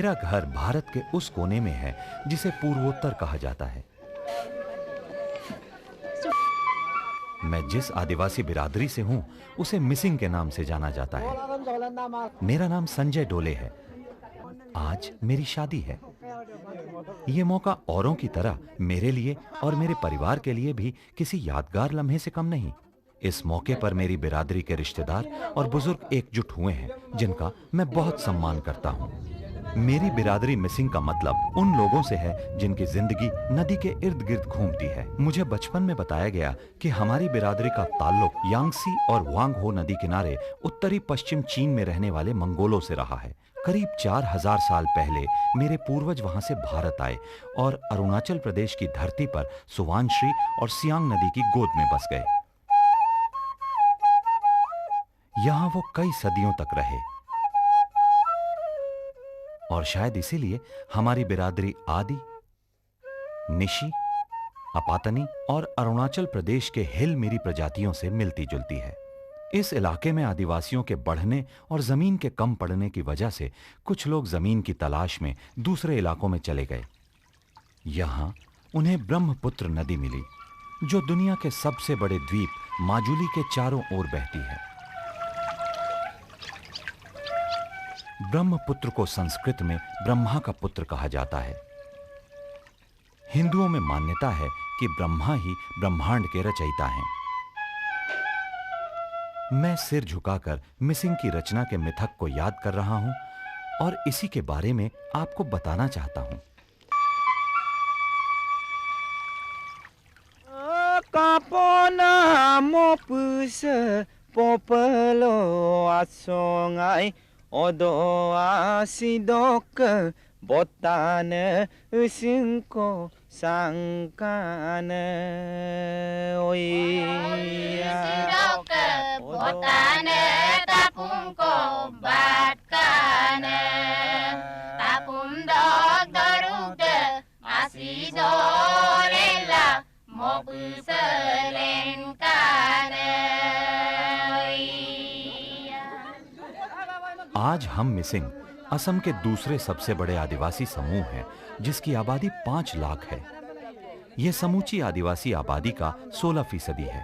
मेरा घर भारत के उस कोने में है जिसे पूर्वोत्तर कहा जाता है। मैं जिस आदिवासी बिरादरी से हूं उसे मिसिंग के नाम से जाना जाता है। मेरा नाम संजय डोले है। आज मेरी शादी है। ये मौका औरों की तरह मेरे लिए और मेरे परिवार के लिए भी किसी यादगार लम्हे से कम नहीं। इस मौके पर मेरी बिरादरी के रिश्तेदार और बुजुर्ग एकजुट हुए हैं जिनका मैं बहुत सम्मान करता हूं। मेरी बिरादरी मिसिंग का मतलब उन लोगों से है जिनकी जिंदगी नदी के इर्द गिर्द घूमती है। मुझे बचपन में बताया गया कि हमारी बिरादरी का ताल्लुक यांगसी और वांग हो नदी किनारे उत्तरी पश्चिम चीन में रहने वाले मंगोलों से रहा है। करीब 4000 साल पहले मेरे पूर्वज वहां से भारत आए और अरुणाचल प्रदेश की धरती पर सुवानश्री और सियांग नदी की गोद में बस गए। यहां वो कई सदियों तक रहे और शायद इसीलिए हमारी बिरादरी आदि, निशी, अपातनी और अरुणाचल प्रदेश के हिल मेरी प्रजातियों से मिलती जुलती है। इस इलाके में आदिवासियों के बढ़ने और जमीन के कम पड़ने की वजह से कुछ लोग जमीन की तलाश में दूसरे इलाकों में चले गए। यहां उन्हें ब्रह्मपुत्र नदी मिली जो दुनिया के सबसे बड़े द्वीप माजुली के चारों ओर बहती है। ब्रह्मपुत्र को संस्कृत में ब्रह्मा का पुत्र कहा जाता है। हिंदुओं में मान्यता है कि ब्रह्मा ही ब्रह्मांड के रचयिता हैं। मैं सिर झुकाकर मिसिंग की रचना के मिथक को याद कर रहा हूं और इसी के बारे में आपको बताना चाहता हूं। कापोना मोपुस पोपलो आसोंगाई ओदो आसिदोक बोतान उसिंको सांकान ओया बोतान तापुंको बाटकान तापुम दog दरुद आसिदोरेला मोपुसलेनकान। आज हम मिसिंग असम के दूसरे सबसे बड़े आदिवासी समूह हैं जिसकी आबादी 5 लाख है। यह समूची आदिवासी आबादी का 16% है।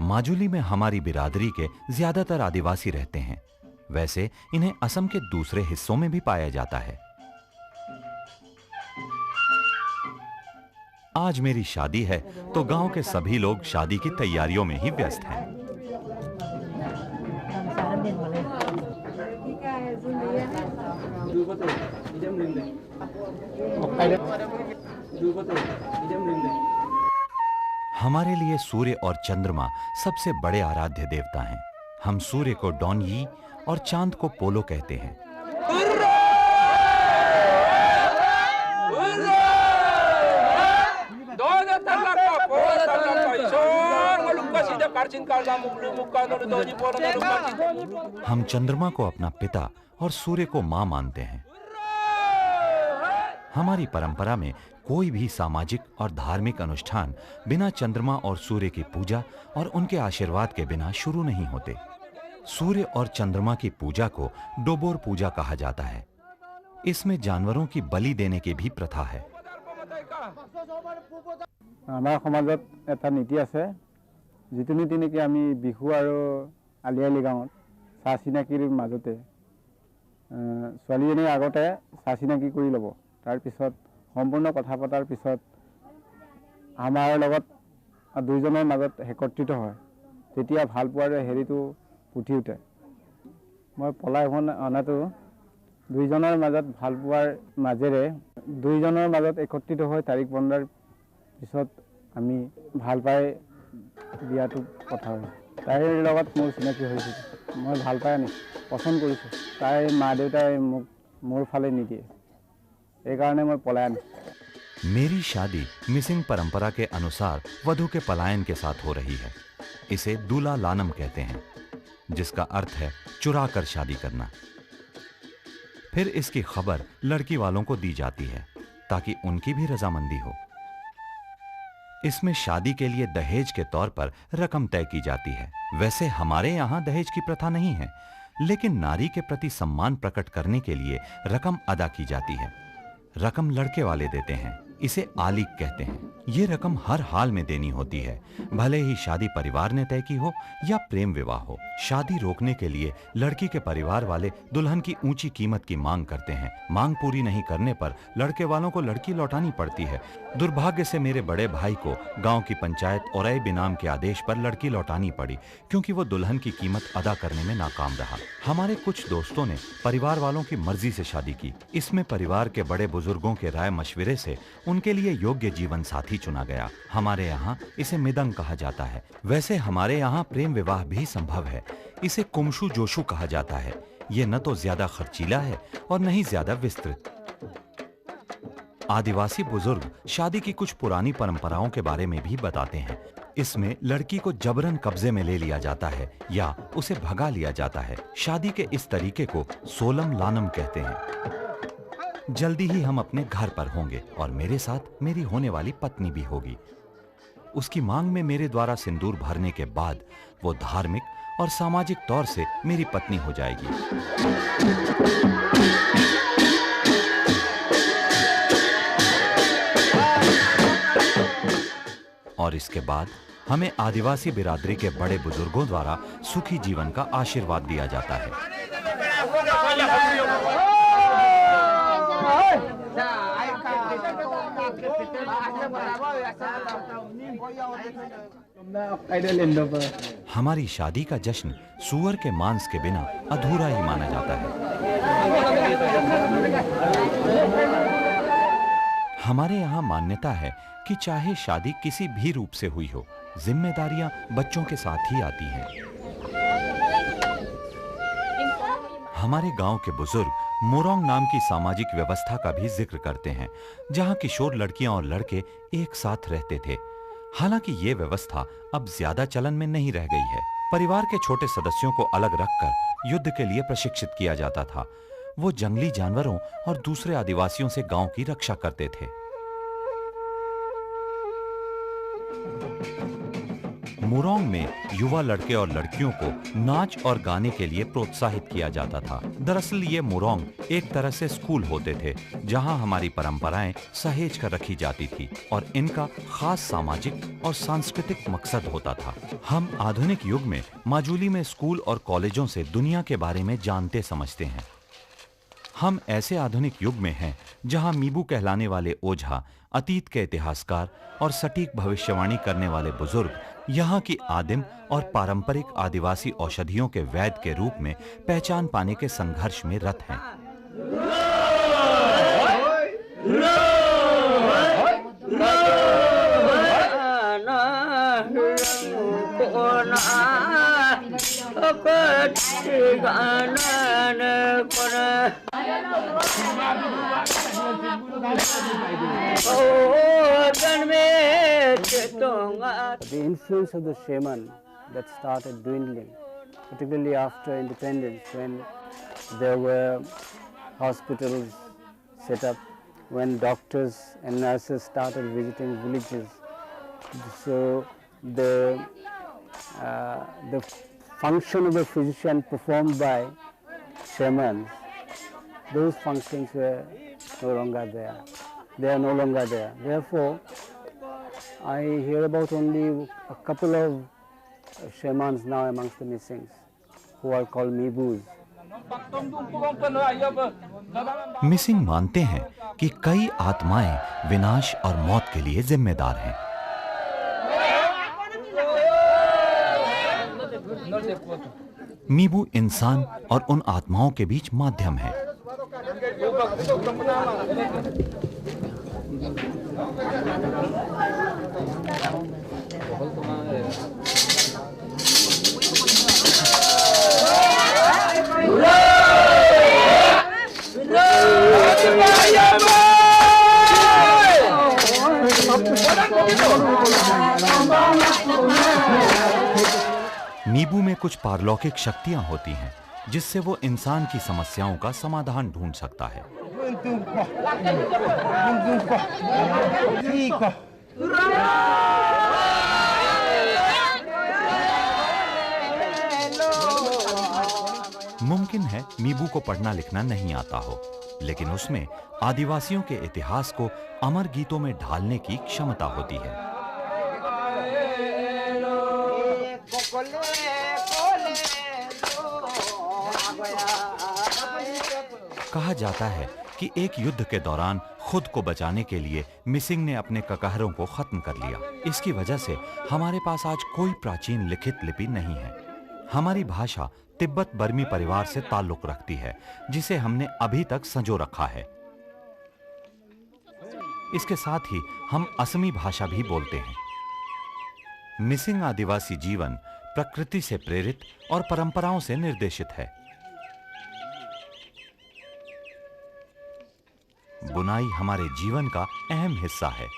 माजुली में हमारी बिरादरी के ज्यादातर आदिवासी रहते हैं। वैसे इन्हें असम के दूसरे हिस्सों में भी पाया जाता है। आज मेरी शादी है तो गांव के सभी लोग शादी की तैयारियों में ही व्यस्त हैं। हमारे लिए सूर्य और चंद्रमा सबसे बड़े आराध्य देवता हैं। हम सूर्य को डॉनयी और चांद को पोलो कहते हैं। हम चंद्रमा को अपना पिता और सूर्य को मां मानते हैं। हमारी परंपरा में कोई भी सामाजिक और धार्मिक अनुष्ठान बिना चंद्रमा और सूर्य की पूजा और उनके आशीर्वाद के बिना शुरू नहीं होते। सूर्य और चंद्रमा की पूजा को डोबोर पूजा कहा जाता है। इसमें जानवरों की बलि देने की भी प्रथा है। हमारे समाजत एटा नीति आछे जितु नीति नेকি आमी बिहु आरो आलियाली गाँवत सा चिनाकिर মাজতে ছোৱালীজনীৰ আগতে सा চিনাকি কৰি ল'ব। তাৰ পিছত সম্পূৰ্ণ কথা পতাৰ পিছত আমাৰ লগত দুইজনৰ মাজত একত্ৰিত হয়। তেতিয়া ভাল পোৱাৰ হেৰিটো ফুটি উঠে। মই পলাই অনাটো দুইজনৰ মাজত ভাল পোৱাৰ মাজেৰে দুইজনৰ মাজত একত্ৰিত হৈ তাৰিখ বন্ধাৰ পিছত আমি ভাল পাই বিয়াটো পতা হয়। তাইৰ লগত মোৰ চিনাকি হৈছিল। মই ভাল পাই আনি পছন্দ কৰিছোঁ। তাইৰ মা দেউতাই মোক মোৰ ফালে নিদিয়ে। এই কাৰণে মই পলাই আনি। मेरी शादी मिसिंग परंपरा के अनुसार वधु के पलायन के साथ हो रही है। इसे दूल्हा लानम कहते हैं जिसका अर्थ है चुरा कर शादी करना। फिर इसकी खबर लड़की वालों को दी जाती है ताकि उनकी भी रजामंदी हो। इसमें शादी के लिए दहेज के तौर पर रकम तय की जाती है। वैसे हमारे यहाँ दहेज की प्रथा नहीं है। लेकिन नारी के प्रति सम्मान प्रकट करने के लिए रकम अदा की जाती है। रकम लड़के वाले देते हैं, इसे आलिक कहते हैं। ये रकम हर हाल में देनी होती है, भले ही शादी परिवार ने तय की हो या प्रेम विवाह हो। शादी रोकने के लिए लड़की के परिवार वाले दुल्हन की ऊंची कीमत की मांग करते हैं। मांग पूरी नहीं करने पर लड़के वालों को लड़की लौटानी पड़ती है। दुर्भाग्य से मेरे बड़े भाई को गांव की पंचायत और बिनाम के आदेश पर लड़की लौटानी पड़ी, क्योंकि वो दुल्हन की कीमत अदा करने में नाकाम रहा। हमारे कुछ दोस्तों ने परिवार वालों की मर्जी से शादी की। इसमें परिवार के बड़े बुजुर्गों के राय मशविरे से उनके लिए योग्य जीवन साथी चुना गया। हमारे यहाँ इसे मिदंग कहा जाता है। वैसे हमारे यहाँ प्रेम विवाह भी संभव है। इसे कुमशु जोशु कहा जाता है। ये न तो ज्यादा खर्चीला है और न ही ज्यादा विस्तृत। आदिवासी बुजुर्ग शादी की कुछ पुरानी परंपराओं के बारे में भी बताते हैं। इसमें लड़की को जबरन कब्जे में ले लिया जाता है या उसे भगा लिया जाता है। शादी के इस तरीके को सोलम लानम कहते हैं। जल्दी ही हम अपने घर पर होंगे और मेरे साथ मेरी होने वाली पत्नी भी होगी। उसकी मांग में मेरे द्वारा सिंदूर भरने के बाद वो धार्मिक और सामाजिक तौर से मेरी पत्नी हो जाएगी। और इसके बाद हमें आदिवासी बिरादरी के बड़े बुजुर्गों द्वारा सुखी जीवन का आशीर्वाद दिया जाता है। हमारी शादी का जश्न सूअर के मांस के बिना अधूरा ही माना जाता है। हमारे यहाँ मान्यता है कि चाहे शादी किसी भी रूप से हुई हो, जिम्मेदारियां बच्चों के साथ ही आती हैं। हमारे गांव के बुजुर्ग मोरोंग नाम की सामाजिक व्यवस्था का भी जिक्र करते हैं, जहां किशोर लड़कियां और लड़के एक साथ रहते थे। हालांकि ये व्यवस्था अब ज्यादा चलन में नहीं रह गई है। परिवार के छोटे सदस्यों को अलग रखकर युद्ध के लिए प्रशिक्षित किया जाता था। वो जंगली जानवरों और दूसरे आदिवासियों से गांव की रक्षा करते थे। मोरोंग में युवा लड़के और लड़कियों को नाच और गाने के लिए प्रोत्साहित किया जाता था। दरअसल ये मोरोंग एक तरह से स्कूल होते थे, जहां हमारी परंपराएं सहेज कर रखी जाती थी और इनका खास सामाजिक और सांस्कृतिक मकसद होता था। हम आधुनिक युग में माजुली में स्कूल और कॉलेजों से दुनिया के बारे में जानते समझते हैं। हम ऐसे आधुनिक युग में हैं जहां मीबू कहलाने वाले ओझा, अतीत के इतिहासकार और सटीक भविष्यवाणी करने वाले बुजुर्ग यहाँ की आदिम और पारंपरिक आदिवासी औषधियों के वैद्य के रूप में पहचान पाने के संघर्ष में रत हैं। The influence of the shaman that started dwindling, particularly after independence, when there were hospitals set up, when doctors and nurses started visiting villages. So the function of the physician performed by shamans, those functions were no longer there. They are no longer there. Therefore, I hear about only a couple of shamans now amongst the Misings, who are called Mibus. Missing मानते हैं कि कई आत्माएं विनाश और मौत के लिए जिम्मेदार हैं। मीबू इंसान और उन आत्माओं के बीच माध्यम है। मीबू में कुछ पारलौकिक शक्तियां होती हैं, जिससे वो इंसान की समस्याओं का समाधान ढूंढ सकता है। मुमकिन है मीबू को पढ़ना लिखना नहीं आता हो, लेकिन उसमें आदिवासियों के इतिहास को अमर गीतों में ढालने की क्षमता होती है। कहा जाता है कि एक युद्ध के दौरान खुद को बचाने के लिए मिसिंग ने अपने ककहरों को खत्म कर लिया। इसकी वजह से हमारे पास आज कोई प्राचीन लिखित लिपि नहीं है। हमारी भाषा तिब्बत बर्मी परिवार से ताल्लुक रखती है, जिसे हमने अभी तक संजो रखा है। इसके साथ ही हम असमी भाषा भी बोलते हैं। मिसिंग आदिवासी जीवन प्रकृति से प्रेरित और परंपराओं से निर्देशित है। बुनाई हमारे जीवन का अहम हिस्सा है।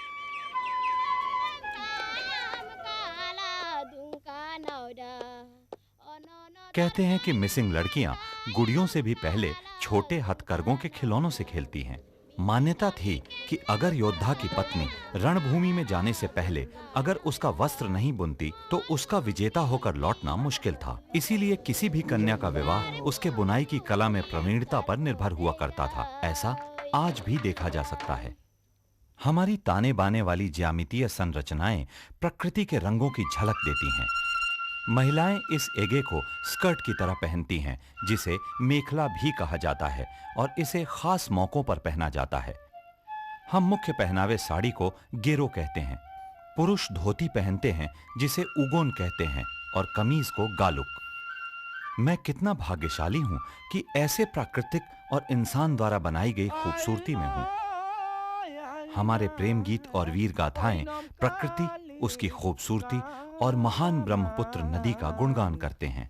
कहते हैं कि मिसिंग लड़कियां गुड़ियों से भी पहले छोटे हथकरघों के खिलौनों से खेलती हैं। मान्यता थी कि अगर योद्धा की पत्नी रणभूमि में जाने से पहले अगर उसका वस्त्र नहीं बुनती तो उसका विजेता होकर लौटना मुश्किल था। इसीलिए किसी भी कन्या का विवाह उसके बुनाई की कला में प्रवीणता पर निर्भर हुआ करता था। ऐसा आज भी देखा जा सकता है। हमारी ताने बाने वाली ज्यामितीय संरचनाएं प्रकृति के रंगों की झलक देती हैं। महिलाएं इस एगे को स्कर्ट की तरह पहनती हैं, जिसे मेखला भी कहा जाता है, और इसे खास मौकों पर पहना जाता है। हम मुख्य पहनावे साड़ी को गेरो कहते हैं। पुरुष धोती पहनते हैं, जिसे उगोन कहते हैं, और कमीज को गालुक। मैं कितना भाग्यशाली हूं कि ऐसे प्राकृतिक और इंसान द्वारा बनाई गई खूबसूरती में हूं। हमारे प्रेम गीत और वीर गाथाएं प्रकृति, उसकी खूबसूरती और महान ब्रह्मपुत्र नदी का गुणगान करते हैं।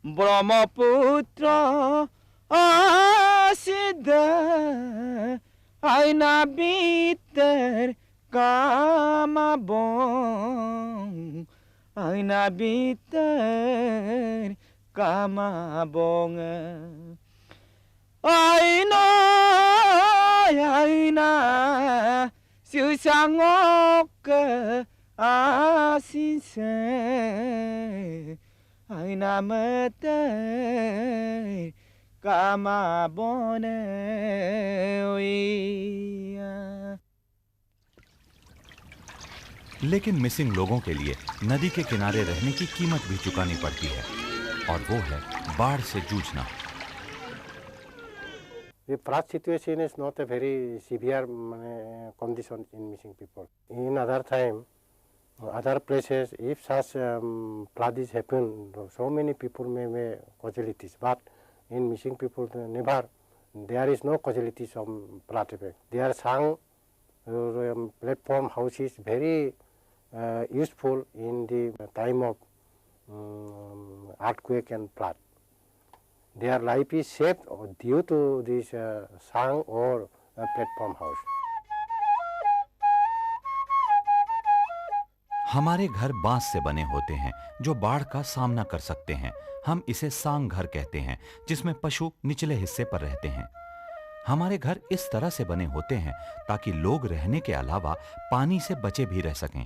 ब्रह्मपुत्र आसिद आईना भीतर कामाबोंग, आईना भीतर कामाबोंग, आईना आईना 수상옥 아신세 아이나 멋들 까마보네 오이야। लेकिन मिसिंग लोगों के लिए नदी के किनारे रहने की कीमत भी चुकानी पड़ती है, और वो है बाढ़ से जूझना। The flood situation is not a very severe condition in missing people. In other time, other places, if such flood is happen, so many people may casualties. But in missing people, never. There is no casualties of flood effect. Their sang platform houses very useful in the time of earthquake and flood. Their life is saved due to this sang or platform house. हमारे घर बांस से बने होते हैं जो बाढ़ का सामना कर सकते हैं। हम इसे सांग घर कहते हैं, जिसमें पशु निचले हिस्से पर रहते हैं। हमारे घर इस तरह से बने होते हैं ताकि लोग रहने के अलावा पानी से बचे भी रह सकें।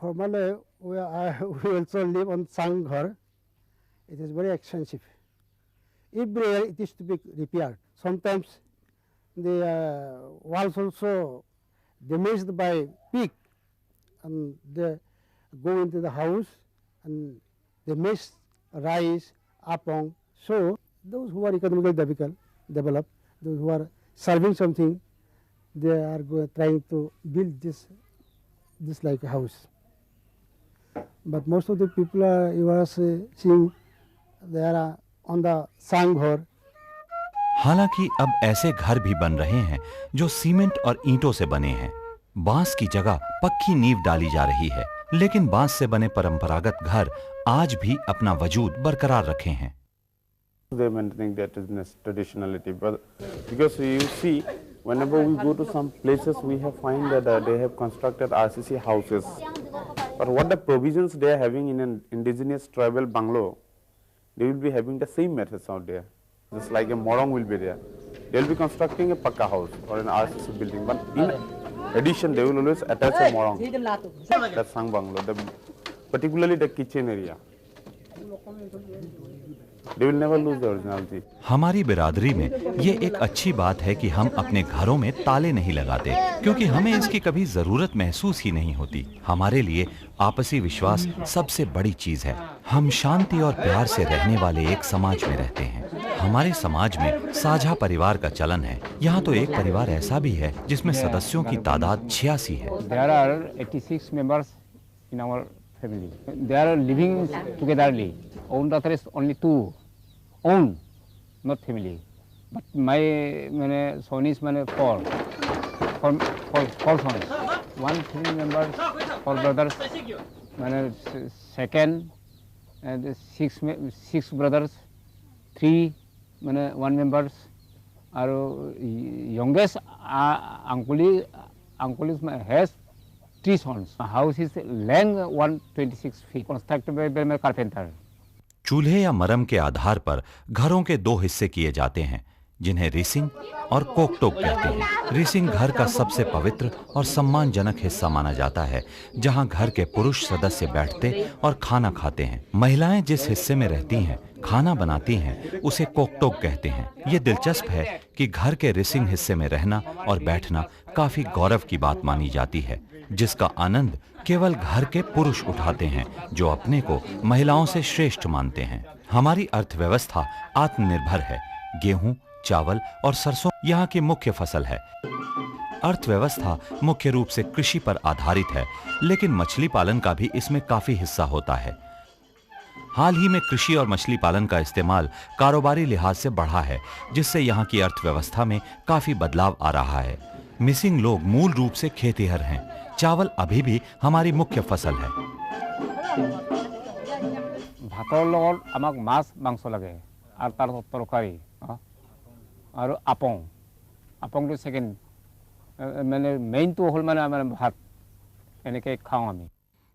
Formally, we also live on sang ghar. It is very expensive. Every year it is to be repaired. Sometimes the walls also damaged by pig, and they go into the house and they mix rice, apong. So those who are economically developed, those who are serving something, they are trying to build this like a house. But most of the people you are seeing, they are on the sang ghar. हालांकि अब ऐसे घर भी बन रहे हैं जो cement और ईंटों से बने हैं। बांस की जगह पक्की नींव डाली जा रही है, लेकिन बांस से बने परंपरागत घर आज भी अपना वजूद बरकरार रखे हैं। They maintaining that traditionality, but because you see, whenever we go to some places, we have find that they have constructed RCC houses. But what the provisions they are having in an indigenous tribal bungalow, they will be having the same methods out there. Just like a morong will be there. they'll be constructing a pakka house or an RCC building, but in addition, they will always attach a morang. That's sang bungalow, particularly the kitchen area. They will never lose the originality. हमारी बिरादरी में ये एक अच्छी बात है कि हम अपने घरों में ताले नहीं लगाते, क्योंकि हमें इसकी कभी जरूरत महसूस ही नहीं होती। हमारे लिए आपसी विश्वास सबसे बड़ी चीज है। हम शांति और प्यार से रहने वाले एक समाज में रहते हैं। हमारे समाज में साझा परिवार का चलन है। यहाँ तो एक परिवार ऐसा भी है जिसमें सदस्यों की तादाद 86 है। There are 86 members in our family. They are living togetherly. Own daughter is only 2. Own, not family. But my son is 4. Four sons. 1, 3 members, 4 brothers. Second, and 6 brothers. 3, 1 members. Our youngest uncle has 3 sons. My house is length 126 feet, constructed by my carpenter. चूल्हे या मरम के आधार पर घरों के 2 हिस्से किए जाते हैं, जिन्हें रिसिंग और कोकटोक कहते हैं। रिसिंग घर का सबसे पवित्र और सम्मानजनक हिस्सा माना जाता है, जहां घर के पुरुष सदस्य बैठते और खाना खाते हैं। महिलाएं जिस हिस्से में रहती हैं, खाना बनाती हैं, उसे कोकटोक कहते हैं। ये दिलचस्प है कि घर के रिसिंग हिस्से में रहना और बैठना काफी गौरव की बात मानी जाती है, जिसका आनंद केवल घर के पुरुष उठाते हैं, जो अपने को महिलाओं से श्रेष्ठ मानते हैं। हमारी अर्थव्यवस्था आत्मनिर्भर है। गेहूं, चावल और सरसों यहाँ की मुख्य फसल है। अर्थव्यवस्था मुख्य रूप से कृषि पर आधारित है, लेकिन मछली पालन का भी इसमें काफी हिस्सा होता है। हाल ही में कृषि और मछली पालन का इस्तेमाल कारोबारी लिहाज से बढ़ा है, जिससे यहाँ की अर्थव्यवस्था में काफी बदलाव आ रहा है। मिसिंग लोग मूल रूप से खेतिहर हैं। चावल अभी भी हमारी मुख्य फसल है। भातर লগত আমাক মাছ মাংস লাগে আর তার তরকারি আর আপংটো সেকেন্ড মেইনটো হল ভাত এনেকে খাওঁ আমি।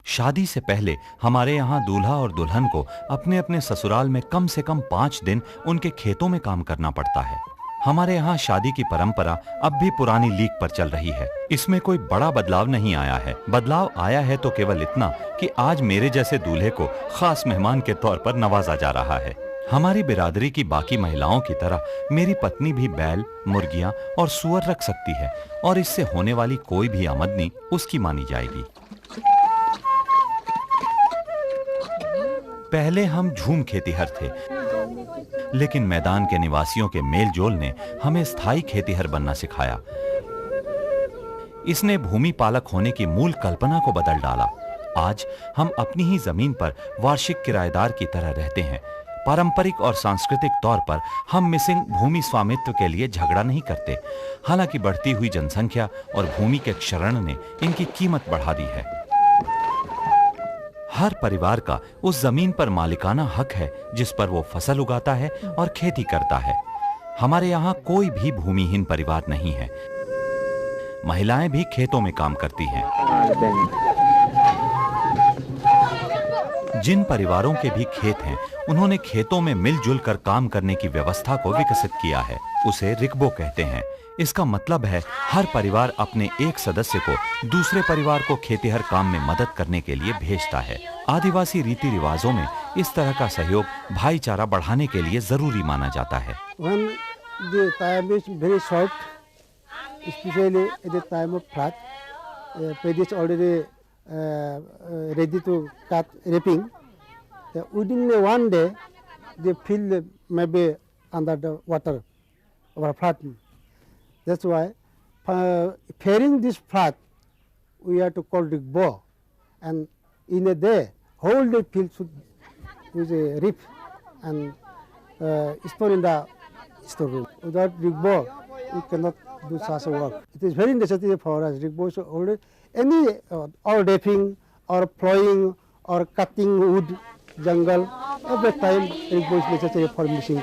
शादी से पहले हमारे यहाँ दूल्हा और दुल्हन को अपने अपने ससुराल में कम से कम 5 दिन उनके खेतों में काम करना पड़ता है। हमारे यहाँ शादी की परंपरा अब भी पुरानी लीक पर चल रही है। इसमें कोई बड़ा बदलाव नहीं आया है। बदलाव आया है तो केवल इतना कि आज मेरे जैसे दूल्हे को खास मेहमान के तौर पर नवाजा जा रहा है। हमारी बिरादरी की बाकी महिलाओं की तरह मेरी पत्नी भी बैल, मुर्गियां और सुअर रख सकती है, और इससे होने वाली कोई भी आमदनी उसकी मानी जाएगी। पहले हम झूम खेतिहर थे, लेकिन मैदान के निवासियों के मेलजोल ने हमें स्थायी खेतिहर बनना सिखाया। इसने भूमि पालक होने की मूल कल्पना को बदल डाला। आज हम अपनी ही जमीन पर वार्षिक किराएदार की तरह रहते हैं। पारंपरिक और सांस्कृतिक तौर पर हम मिसिंग भूमि स्वामित्व के लिए झगड़ा नहीं करते। हालांकि बढ़ती हुई जनसंख्या और भूमि के क्षरण ने इनकी कीमत बढ़ा दी है। हर परिवार का उस जमीन पर मालिकाना हक है जिस पर वो फसल उगाता है और खेती करता है। हमारे यहाँ कोई भी भूमिहीन परिवार नहीं है। महिलाएं भी खेतों में काम करती हैं। जिन परिवारों के भी खेत हैं, उन्होंने खेतों में मिलजुल कर काम करने की व्यवस्था को विकसित किया है। उसे रिकबो कहते हैं। इसका मतलब है हर परिवार अपने एक सदस्य को दूसरे परिवार को खेतिहर काम में मदद करने के लिए भेजता है। आदिवासी रीति रिवाजों में इस तरह का सहयोग भाईचारा बढ़ाने के लिए जरूरी माना जाता है। When the time is very short, especially at the time of flood, paddy is already ready to cut reaping. Within 1 day, the field may be under the water or flood. That's why, fearing this flood, we have to call Rigbo, and in a day, whole the field should with a reap and store in the storeroom. Without Rigbo, we cannot do such a work. It is very necessary for us. Rigbo should already any or reaping or plowing or cutting wood, jungle, every time Rigbo is necessary for machine.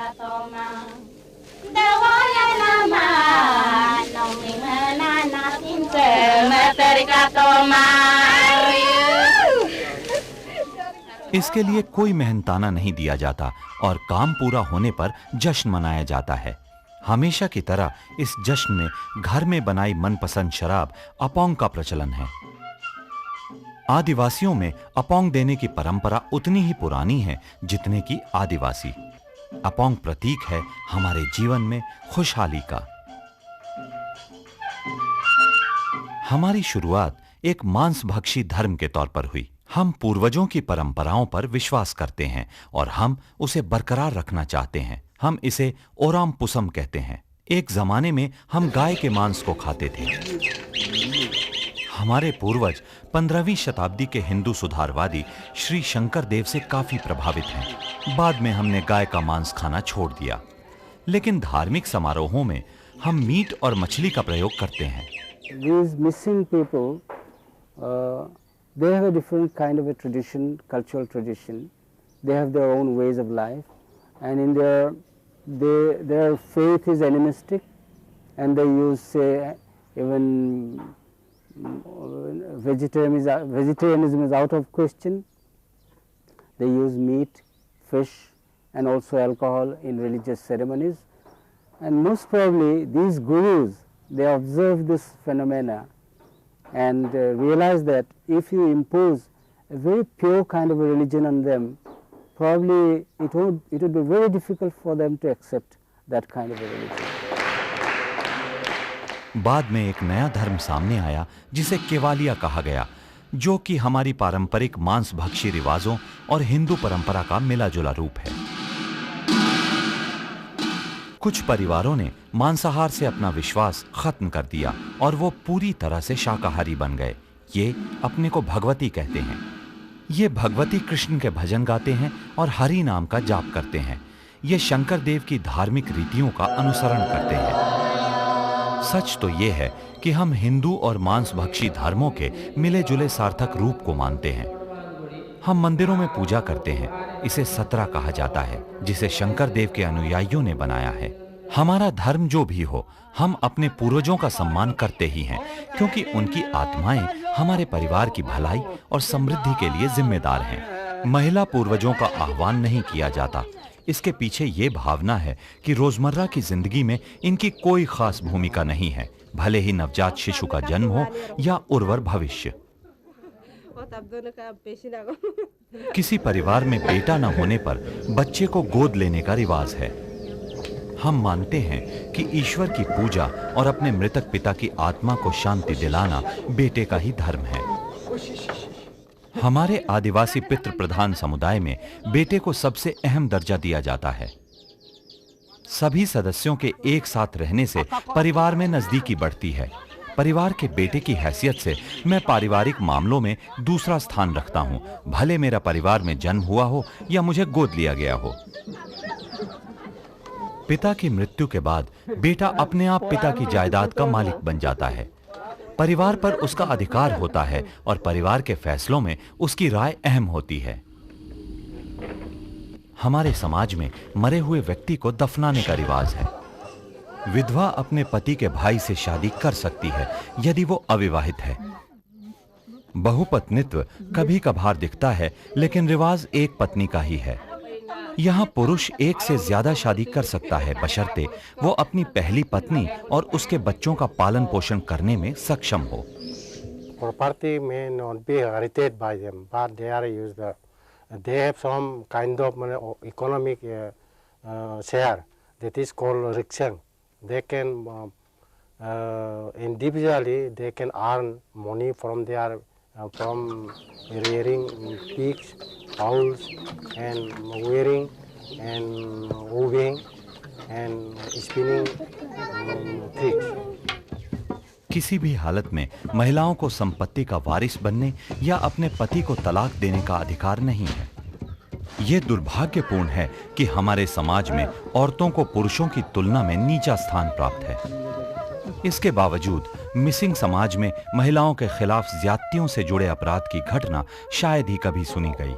इसके लिए कोई मेहनताना नहीं दिया जाता और काम पूरा होने पर जश्न मनाया जाता है। हमेशा की तरह इस जश्न में घर में बनाई मनपसंद शराब अपोंग का प्रचलन है। आदिवासियों में अपोंग देने की परंपरा उतनी ही पुरानी है जितने की आदिवासी। अपोंग प्रतीक है हमारे जीवन में खुशहाली का। हमारी शुरुआत एक मांसभक्षी धर्म के तौर पर हुई। हम पूर्वजों की परंपराओं पर विश्वास करते हैं और हम उसे बरकरार रखना चाहते हैं। हम इसे ओराम पुसम कहते हैं। एक जमाने में हम गाय के मांस को खाते थे। हमारे पूर्वज 15वीं शताब्दी के हिंदू सुधारवादी श्री शंकर देव से काफी प्रभावित हैं। बाद में हमने गाय का मांस खाना छोड़ दिया, लेकिन धार्मिक समारोहों में हम मीट और मछली का प्रयोग करते हैं। These missing people, they have a different kind of a tradition, cultural tradition. They have their own ways of life, and in their faith is animistic, and they use, say, even vegetarianism is out of question. They use meat, fish, and also alcohol in religious ceremonies, and most probably these gurus, they observe this phenomena and realize that if you impose a very pure kind of a religion on them, probably it would be very difficult for them to accept that kind of a religion. बाद में एक नया धर्म सामने आया जिसे केवालिया कहा गया, जो कि हमारी पारंपरिक मांसभक्षी रिवाजों और हिंदू परंपरा का मिला-जुला रूप है। कुछ परिवारों ने मांसाहार से अपना विश्वास खत्म कर दिया और वो पूरी तरह से शाकाहारी बन गए। ये अपने को भगवती कहते हैं। ये भगवती कृष्ण के भजन गाते हैं और हरि नाम का जाप करते हैं। ये शंकर देव की धार्मिक रीतियों का अनुसरण करते हैं। सच तो ये है कि हम हिंदू और मांसभक्षी धर्मों के मिले-जुले सार्थक रूप को मानते हैं। हम मंदिरों में पूजा करते हैं। इसे सतरा कहा जाता है, जिसे शंकर देव के अनुयायियों ने बनाया है। हमारा धर्म जो भी हो, हम अपने पूर्वजों का सम्मान करते ही हैं, क्योंकि उनकी आत्माएं हमारे परिवार की भलाई और समृद्धि के लिए जिम्मेदार हैं। महिला पूर्वजों का आह्वान नहीं किया जाता। इसके पीछे ये भावना है कि रोजमर्रा की जिंदगी में इनकी कोई खास भूमिका नहीं है, भले ही नवजात शिशु का जन्म हो या उर्वर भविष्य। किसी परिवार में बेटा न होने पर बच्चे को गोद लेने का रिवाज है। हम मानते हैं कि ईश्वर की पूजा और अपने मृतक पिता की आत्मा को शांति दिलाना बेटे का ही धर्म है। हमारे आदिवासी पितृ प्रधान समुदाय में बेटे को सबसे अहम दर्जा दिया जाता है। सभी सदस्यों के एक साथ रहने से परिवार में नजदीकी बढ़ती है। परिवार के बेटे की हैसियत से मैं पारिवारिक मामलों में दूसरा स्थान रखता हूं, भले मेरा परिवार में जन्म हुआ हो या मुझे गोद लिया गया हो। पिता की मृत्यु के बाद बेटा अपने आप पिता की जायदाद का मालिक बन जाता है। परिवार पर उसका अधिकार होता है और परिवार के फैसलों में उसकी राय अहम होती है। हमारे समाज में मरे हुए व्यक्ति को दफनाने का रिवाज है। विधवा अपने पति के भाई से शादी कर सकती है यदि वो अविवाहित है। बहुपत्नित्व कभी कभार दिखता है, लेकिन रिवाज एक पत्नी का ही है। यहाँ पुरुष एक से ज्यादा शादी कर सकता है, बशर्ते वो अपनी पहली पत्नी और उसके बच्चों का पालन पोषण करने में सक्षम हो। Property may not be inherited by them, but they are used. They have some kind of economic share that is called rikshan. They can individually they can earn money from their from rearing pigs, fowls, and wearing and weaving and spinning threads. किसी भी हालत में महिलाओं को संपत्ति का वारिस बनने या अपने पति को तलाक देने का अधिकार नहीं है। यह दुर्भाग्यपूर्ण है कि हमारे समाज में औरतों को पुरुषों की तुलना में नीचा स्थान प्राप्त है। इसके बावजूद मिसिंग समाज में महिलाओं के खिलाफ ज्यादतियों से जुड़े अपराध की घटना शायद ही कभी सुनी गई।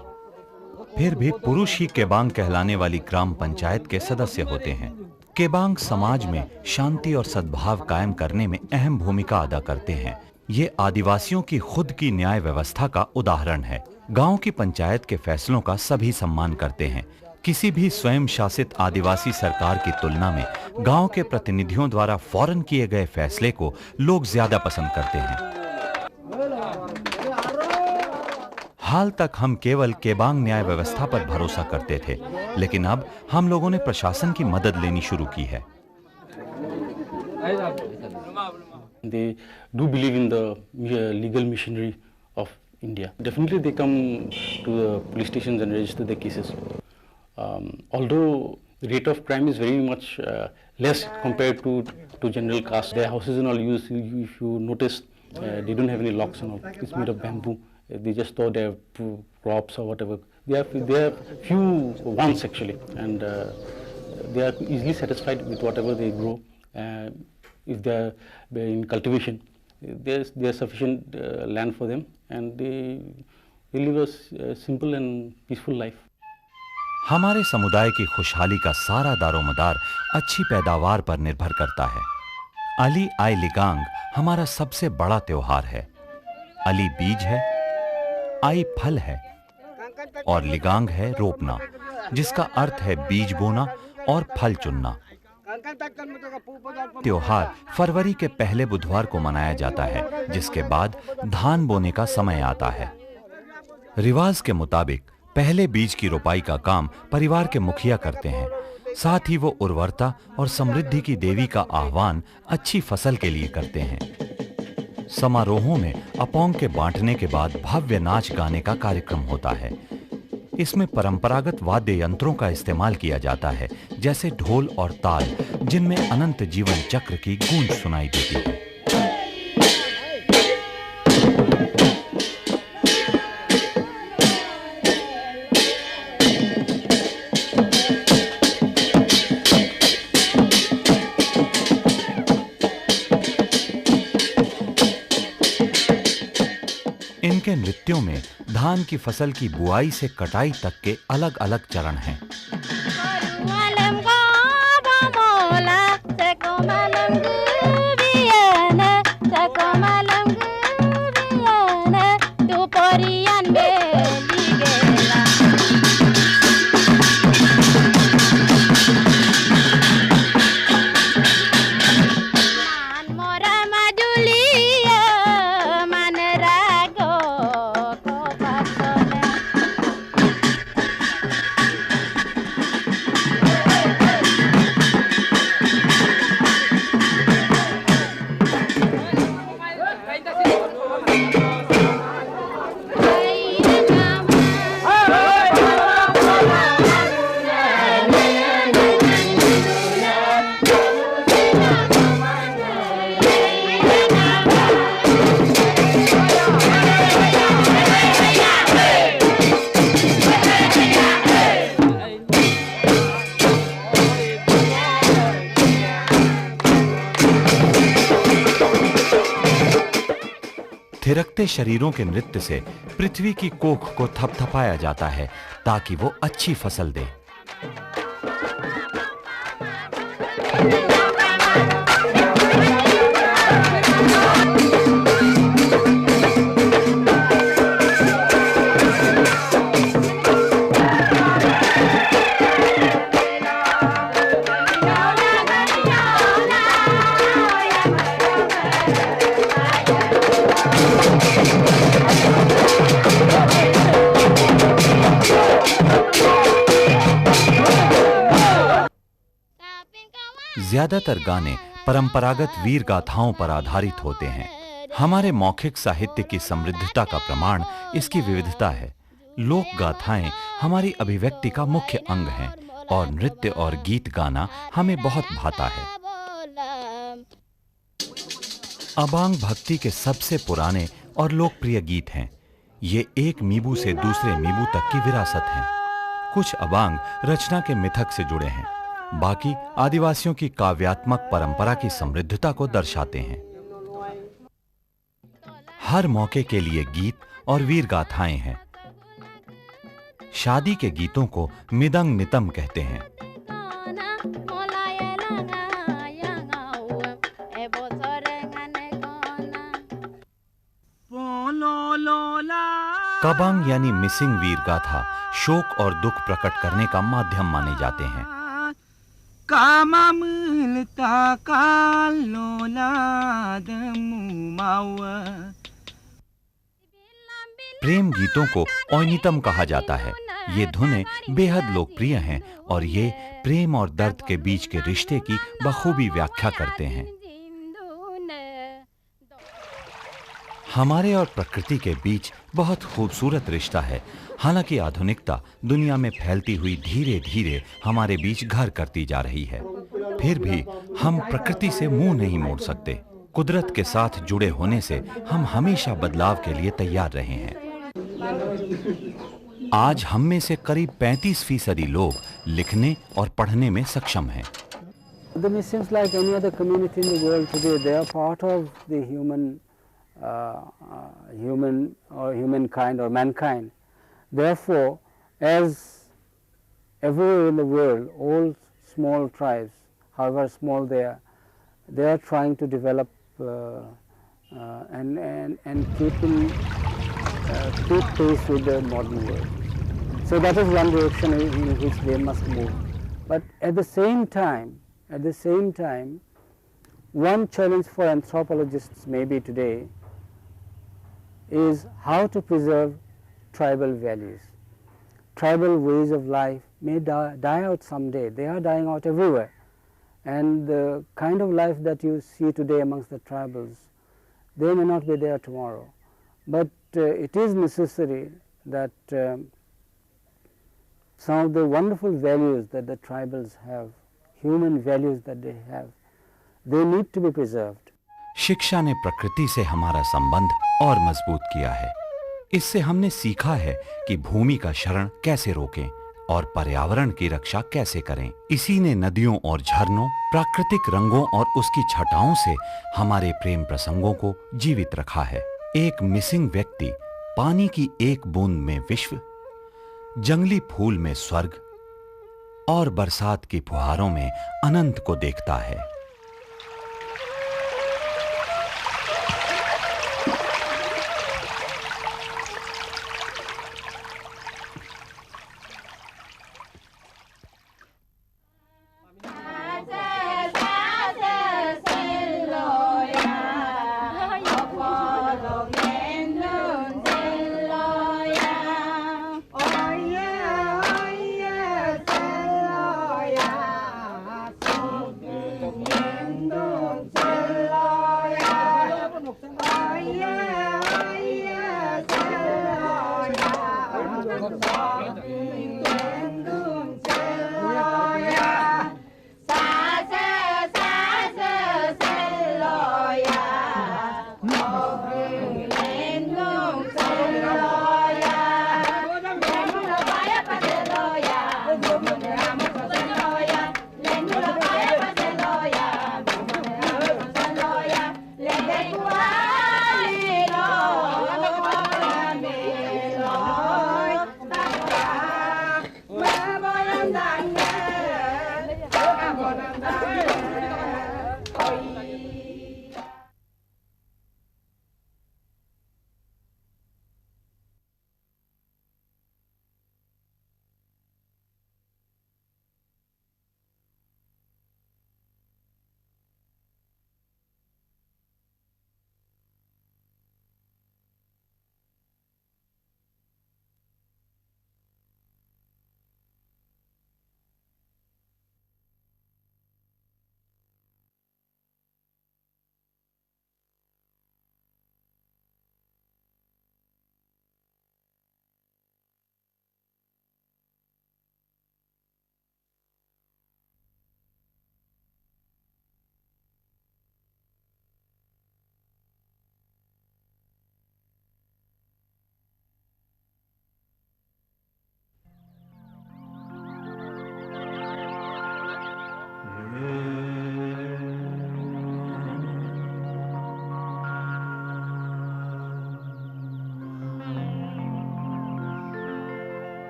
फिर भी पुरुष ही केबांग कहलाने वाली ग्राम पंचायत के सदस्य होते हैं। केबांग समाज में शांति और सद्भाव कायम करने में अहम भूमिका अदा करते हैं। ये आदिवासियों की खुद की न्याय व्यवस्था का उदाहरण है। गांव की पंचायत के फैसलों का सभी सम्मान करते हैं। किसी भी स्वयं शासित आदिवासी सरकार की तुलना में गांव के प्रतिनिधियों द्वारा फौरन किए गए फैसले को लोग ज्यादा पसंद करते हैं। हाल तक हम केवल केबांग न्याय व्यवस्था पर भरोसा करते थे, लेकिन अब हम लोगों ने प्रशासन की मदद लेनी शुरू की है। They do believe in the legal machinery of India. Definitely they come to the police stations and register their cases. Although the rate of crime is very much less compared to general caste, their houses and all use, if you notice, they don't have any locks and all. It's made of bamboo. They just store their crops or whatever. They have few wants actually, and they are easily satisfied with whatever they grow. If they are in cultivation, there is sufficient land for them, and they live a simple and peaceful life. हमारे समुदाय की खुशहाली का सारा दारोमदार अच्छी पैदावार पर निर्भर करता है। अली आई लिगांग हमारा सबसे बड़ा त्योहार है। अली बीज है, आई फल है और लिगांग है रोपना, जिसका अर्थ है बीज बोना और फल चुनना। त्योहार फरवरी के पहले बुधवार को मनाया जाता है, जिसके बाद धान बोने का समय आता है। रिवाज के मुताबिक पहले बीज की रोपाई का काम परिवार के मुखिया करते हैं। साथ ही वो उर्वरता और समृद्धि की देवी का आह्वान अच्छी फसल के लिए करते हैं। समारोहों में अपोंग के बांटने के बाद भव्य नाच गाने का कार्यक्रम होता है। इसमें परंपरागत वाद्य यंत्रों का इस्तेमाल किया जाता है, जैसे ढोल और ताल, जिनमें अनंत जीवन चक्र की गूंज सुनाई देती है। इनके नृत्यों में धान की फसल की बुआई से कटाई तक के अलग अलग चरण हैं। थिरकते शरीरों के नृत्य से पृथ्वी की कोख को थपथपाया जाता है, ताकि वो अच्छी फसल दे। ज्यादातर गाने परंपरागत वीर गाथाओं पर आधारित होते हैं। हमारे मौखिक साहित्य की समृद्धता का प्रमाण इसकी विविधता है। लोक गाथाएं हमारी अभिव्यक्ति का मुख्य अंग हैं और नृत्य और गीत गाना हमें बहुत भाता है। अबांग भक्ति के सबसे पुराने और लोकप्रिय गीत हैं। ये एक मीबू से दूसरे मीबू तक की विरासत हैं। कुछ अबांग रचना के मिथक से जुड़े हैं, बाकी आदिवासियों की काव्यात्मक परंपरा की समृद्धता को दर्शाते हैं। हर मौके के लिए गीत और वीर गाथाएं हैं। शादी के गीतों को मिदंग नितम कहते हैं। Lo la कबांग यानी मिसिंग वीर गाथा शोक और दुख प्रकट करने का माध्यम माने जाते हैं। कामा मिलता कालोला दमुमावा। प्रेम गीतों को ओनितम कहा जाता है। ये धुनें बेहद लोकप्रिय हैं और ये प्रेम और दर्द के बीच के रिश्ते की बखूबी व्याख्या करते हैं। हमारे और प्रकृति के बीच बहुत खूबसूरत रिश्ता है। हालांकि आधुनिकता दुनिया में फैलती हुई धीरे धीरे हमारे बीच घर करती जा रही है, फिर भी हम प्रकृति से मुंह नहीं मोड़ सकते। कुदरत के साथ जुड़े होने से हम हमेशा बदलाव के लिए तैयार रहे हैं। आज हम में से करीब 35% लोग लिखने और पढ़ने में सक्षम हैं। The Muslims, like any other community in the world today, they are part of the humankind or mankind. Therefore, as everywhere in the world, all small tribes, however small they are trying to develop and keep pace with the modern world. So that is one direction in which they must move. But at the same time, one challenge for anthropologists maybe today is how to preserve tribal values. Tribal ways of life may die out someday. They are dying out everywhere. And the kind of life that you see today amongst the tribals, they may not be there tomorrow. But it is necessary that some of the wonderful values that the tribals have, human values that they have, they need to be preserved. शिक्षा ने प्रकृति से हमारा संबंध और मजबूत किया है। इससे हमने सीखा है कि भूमि का क्षरण कैसे रोकें और पर्यावरण की रक्षा कैसे करें। इसी ने नदियों और झरनों, प्राकृतिक रंगों और उसकी छटाओं से हमारे प्रेम प्रसंगों को जीवित रखा है। एक मिसिंग व्यक्ति पानी की एक बूंद में विश्व, जंगली फूल में स्वर्ग और बरसात की फुहारों में अनंत को देखता है।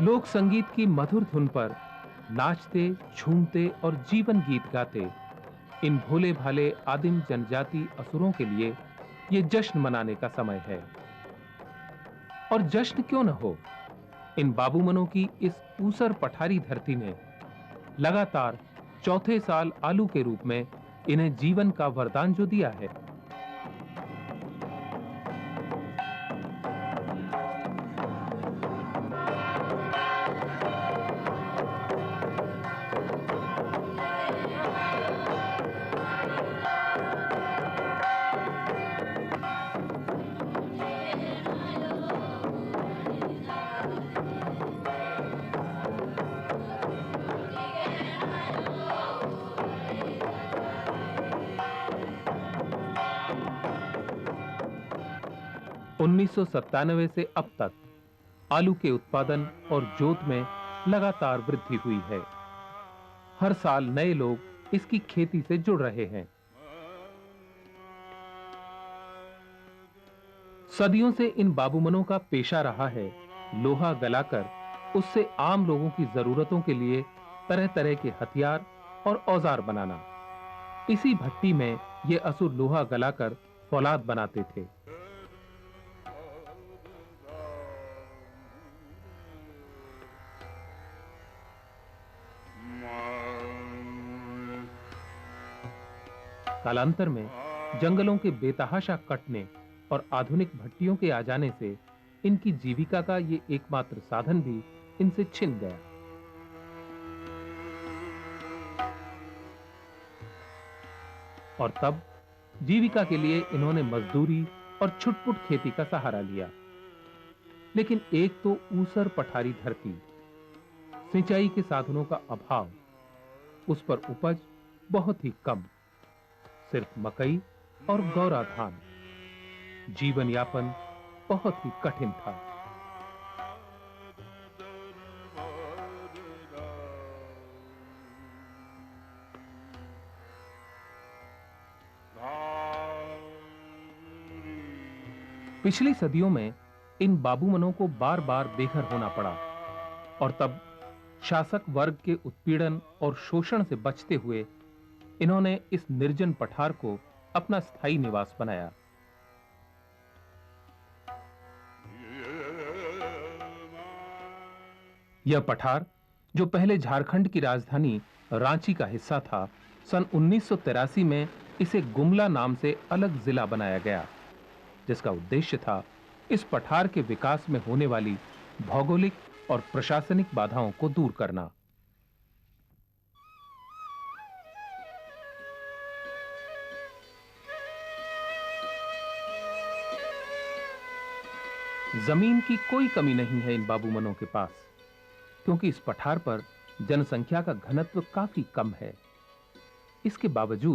लोक संगीत की मधुर धुन पर नाचते, झूमते और जीवन गीत गाते इन भोले भाले आदिम जनजाति असुरों के लिए ये जश्न मनाने का समय है। और जश्न क्यों न हो, इन बाबूमनों की इस ऊसर पठारी धरती ने लगातार चौथे साल आलू के रूप में इन्हें जीवन का वरदान जो दिया है। उन्नीस से अब तक आलू के उत्पादन और जोत में लगातार वृद्धि हुई है। हर साल नए लोग इसकी खेती से जुड़ रहे हैं। सदियों से इन बाबूमनों का पेशा रहा है लोहा गलाकर उससे आम लोगों की जरूरतों के लिए तरह तरह के हथियार और औजार बनाना। इसी भट्टी में ये असुर लोहा गलाकर फौलाद बनाते थे। कालांतर में जंगलों के बेतहाशा कटने और आधुनिक भट्टियों के आ जाने से इनकी जीविका का ये एकमात्र साधन भी इनसे छिन गया। और तब जीविका के लिए इन्होंने मजदूरी और छुटपुट खेती का सहारा लिया। लेकिन एक तो ऊसर पठारी धरती, सिंचाई के साधनों का अभाव, उस पर उपज बहुत ही कम, सिर्फ मकई और गौरा धान। जीवन यापन बहुत ही कठिन था। पिछली सदियों में इन बाबूमनों को बार बार बेघर होना पड़ा और तब शासक वर्ग के उत्पीड़न और शोषण से बचते हुए इन्होंने इस निर्जन पठार को अपना स्थायी निवास बनाया। यह पठार, जो पहले झारखंड की राजधानी रांची का हिस्सा था, सन 1983 में इसे गुमला नाम से अलग जिला बनाया गया, जिसका उद्देश्य था इस पठार के विकास में होने वाली भौगोलिक और प्रशासनिक बाधाओं को दूर करना। जमीन की कोई कमी नहीं है इन बाबूमनों के पास, क्योंकि इस पठार पर जनसंख्या का घनत्व काफी कम है। इसके बावजूद